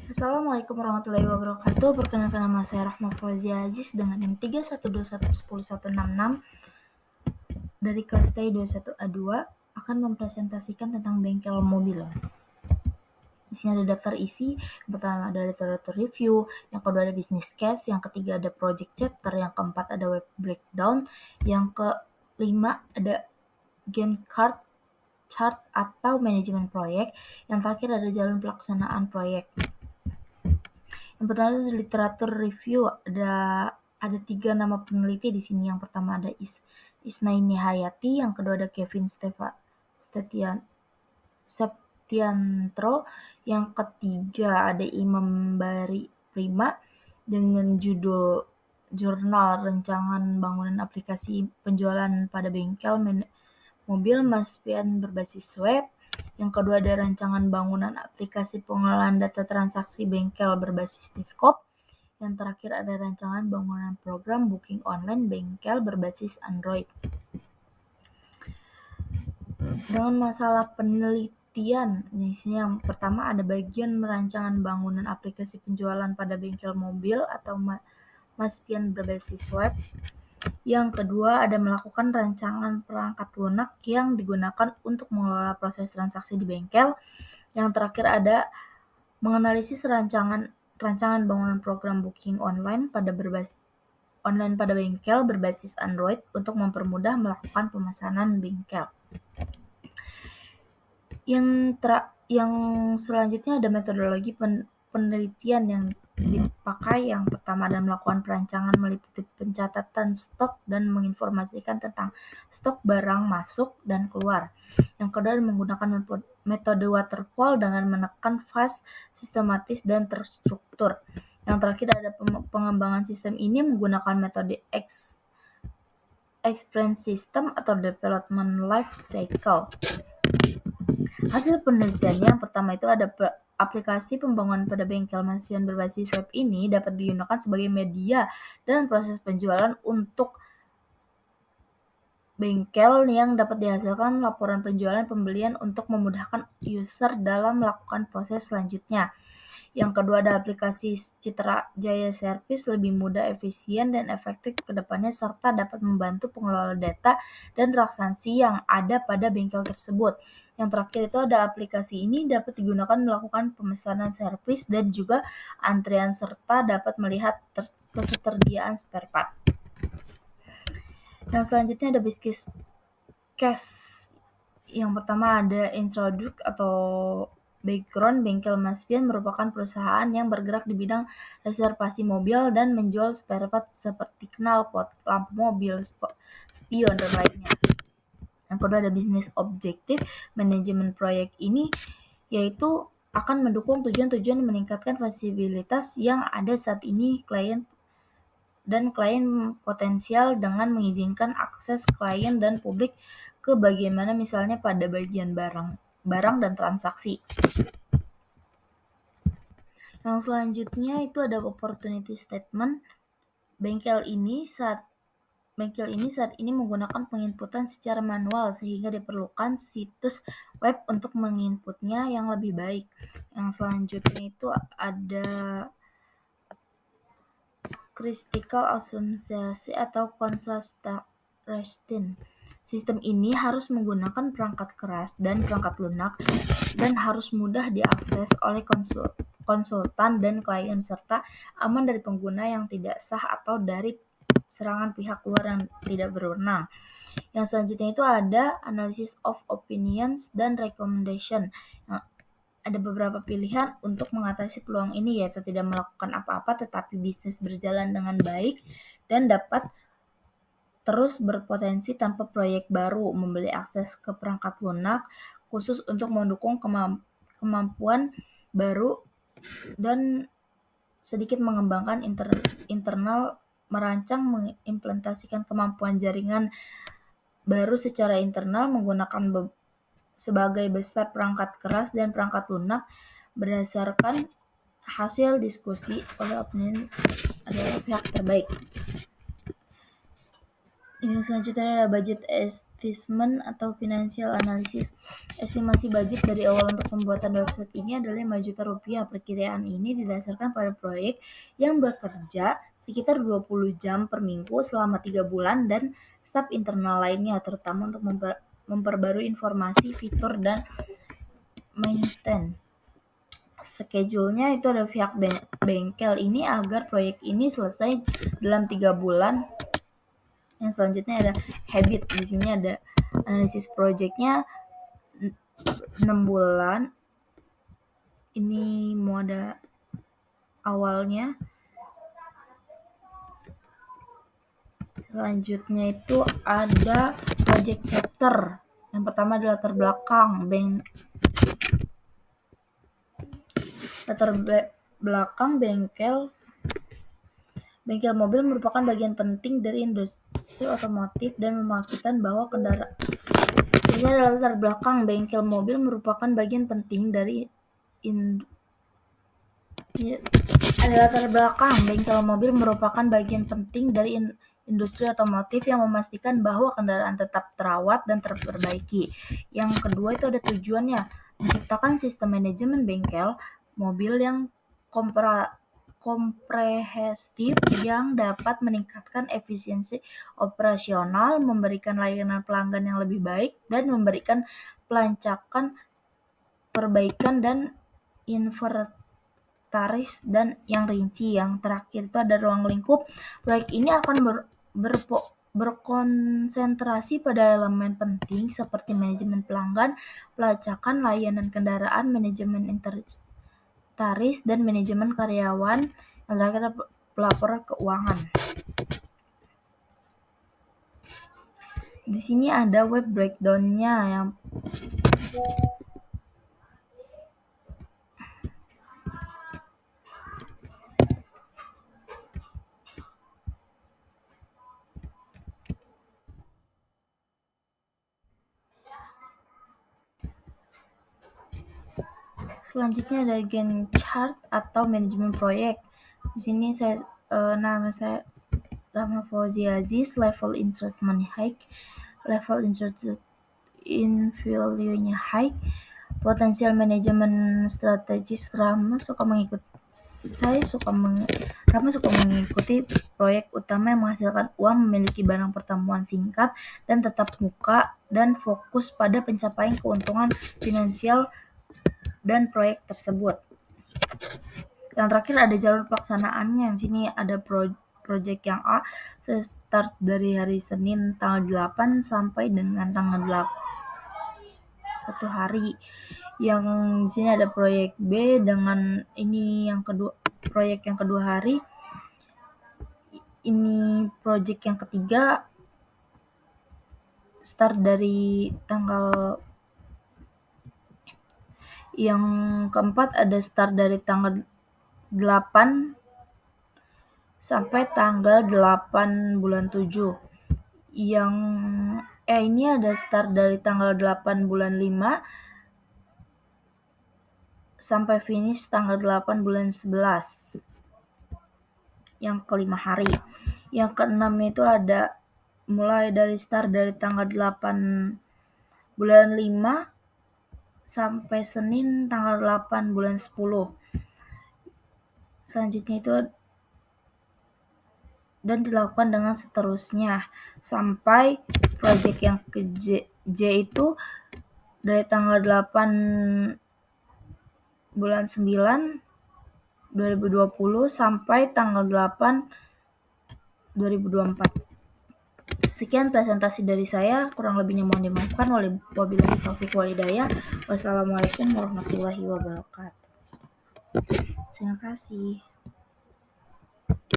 Assalamualaikum warahmatullahi wabarakatuh. Perkenalkan nama saya Rahma Fauzia Aziz dengan NIM 312110166 dari kelas T21A2 akan mempresentasikan tentang bengkel mobil. Di sini ada daftar isi. Yang pertama ada literatur review, yang kedua ada business case, yang ketiga ada project chapter, yang keempat ada web breakdown, yang kelima ada Gantt chart atau manajemen proyek, yang terakhir ada jalan pelaksanaan proyek. Yang pertama itu literatur review, ada 3 nama peneliti di sini. Yang pertama ada Isnaini Hayati, yang kedua ada Kevin Septiantro, yang ketiga ada Imam Bari Prima dengan judul Jurnal Rancangan Bangunan Aplikasi Penjualan pada Bengkel Mobil Maspian Berbasis Web. Yang kedua ada rancangan bangunan aplikasi pengolahan data transaksi bengkel berbasis deskop. Yang terakhir ada rancangan bangunan program booking online bengkel berbasis Android. Dengan masalah penelitian, di sini yang pertama ada bagian rancangan bangunan aplikasi penjualan pada bengkel mobil atau Maspian berbasis web. Yang kedua ada melakukan rancangan perangkat lunak yang digunakan untuk mengelola proses transaksi di bengkel. Yang terakhir ada menganalisis rancangan bangunan program booking online pada bengkel berbasis Android untuk mempermudah melakukan pemesanan bengkel. Yang selanjutnya ada metodologi penelitian yang dipakai. Yang pertama adalah melakukan perancangan meliputi pencatatan stok dan menginformasikan tentang stok barang masuk dan keluar. Yang kedua adalah menggunakan metode waterfall dengan menekan fast, sistematis, dan terstruktur. Yang terakhir ada pengembangan sistem ini menggunakan metode Experience System atau Development Life Cycle. Hasil penelitiannya yang pertama itu ada aplikasi pembangunan pada bengkel Maspian berbasis web ini dapat digunakan sebagai media dalam proses penjualan untuk bengkel yang dapat dihasilkan laporan penjualan pembelian untuk memudahkan user dalam melakukan proses selanjutnya. Yang kedua ada aplikasi Citra Jaya Service lebih mudah, efisien, dan efektif ke depannya serta dapat membantu pengelola data dan transaksi yang ada pada bengkel tersebut. Yang terakhir itu ada aplikasi ini dapat digunakan melakukan pemesanan servis dan juga antrian serta dapat melihat ketersediaan spare part. Yang selanjutnya ada business case. Yang pertama ada introduce atau background. Bengkel Maspian merupakan perusahaan yang bergerak di bidang reservasi mobil dan menjual spare part seperti knalpot, lampu mobil, spion, dan lainnya. Yang kedua ada bisnis objektif. Manajemen proyek ini yaitu akan mendukung tujuan-tujuan meningkatkan fasilitas yang ada saat ini klien potensial dengan mengizinkan akses klien dan publik ke bagaimana misalnya pada bagian barang dan transaksi. Yang selanjutnya itu ada opportunity statement. Bengkel ini saat ini menggunakan penginputan secara manual sehingga diperlukan situs web untuk menginputnya yang lebih baik. Yang selanjutnya itu ada critical association atau contrasting. Sistem ini harus menggunakan perangkat keras dan perangkat lunak dan harus mudah diakses oleh konsultan dan klien serta aman dari pengguna yang tidak sah atau dari serangan pihak luar yang tidak berwenang. Yang selanjutnya itu ada analysis of opinions dan recommendation. Ada beberapa pilihan untuk mengatasi peluang ini, yaitu tidak melakukan apa-apa tetapi bisnis berjalan dengan baik dan dapat terus berpotensi tanpa proyek baru, membeli akses ke perangkat lunak khusus untuk mendukung kemampuan baru dan sedikit mengembangkan internal, merancang mengimplementasikan kemampuan jaringan baru secara internal menggunakan sebagai besar perangkat keras dan perangkat lunak berdasarkan hasil diskusi oleh opini adalah pihak terbaik. Yang selanjutnya adalah budget estimation atau financial analysis. Estimasi budget dari awal untuk pembuatan website ini adalah Rp5 juta. Perkiraan ini didasarkan pada proyek yang bekerja sekitar 20 jam per minggu selama 3 bulan dan staf internal lainnya, terutama untuk memperbarui informasi, fitur, dan maintenance. Schedule-nya itu ada pihak bengkel ini agar proyek ini selesai dalam 3 bulan. Yang selanjutnya ada habit. Di sini ada analisis projectnya 6 bulan. Ini mau ada awalnya. Selanjutnya itu ada project chapter. Yang pertama adalah latar belakang. Latar belakang bengkel mobil merupakan bagian penting dari industri otomotif dan memastikan bahwa kendaraan. Ini adalah latar belakang bengkel mobil merupakan bagian penting dari industri otomotif yang memastikan bahwa kendaraan tetap terawat dan terperbaiki. Yang kedua itu ada tujuannya, menciptakan sistem manajemen bengkel mobil yang komprehensif yang dapat meningkatkan efisiensi operasional, memberikan layanan pelanggan yang lebih baik, dan memberikan pelancaran, perbaikan, dan inventaris dan yang rinci. Yang terakhir itu ada ruang lingkup. Proyek ini akan berkonsentrasi pada elemen penting seperti manajemen pelanggan, pelacakan, layanan kendaraan, manajemen inventaris, dan manajemen karyawan. Yang terakhir ada pelaporan keuangan. Di sini ada web breakdown-nya yang selanjutnya ada Gantt chart atau manajemen proyek. Di sini nama saya Rahma Fauzi Aziz, level interest money high, level interest in value-nya high, potensial manajemen strategis. Rahma suka mengikuti proyek utama yang menghasilkan uang, memiliki barang pertemuan singkat dan tetap muka, dan fokus pada pencapaian keuntungan finansial dan proyek tersebut. Yang terakhir ada jalur pelaksanaannya. Di sini ada project yang A, start dari hari Senin tanggal 8 sampai dengan tanggal 8 1 hari. Yang di sini ada proyek B dengan ini yang kedua, proyek yang kedua hari. Ini proyek yang ketiga, start dari tanggal. Yang keempat ada start dari tanggal 8 sampai tanggal 8 bulan 7. Yang ini ada start dari tanggal 8 bulan 5 sampai finish tanggal 8 bulan 11. Yang kelima hari. Yang keenam itu ada mulai dari start dari tanggal 8 bulan 5 sampai Senin tanggal 8 bulan 10. Selanjutnya itu dan dilakukan dengan seterusnya sampai proyek yang ke J itu dari tanggal 8 bulan 9 2020 sampai tanggal 8 2024. Sekian presentasi dari saya, kurang lebihnya mohon dimaafkan. Wabillahi taufiq wal hidayah. Wassalamualaikum warahmatullahi wabarakatuh. Terima kasih.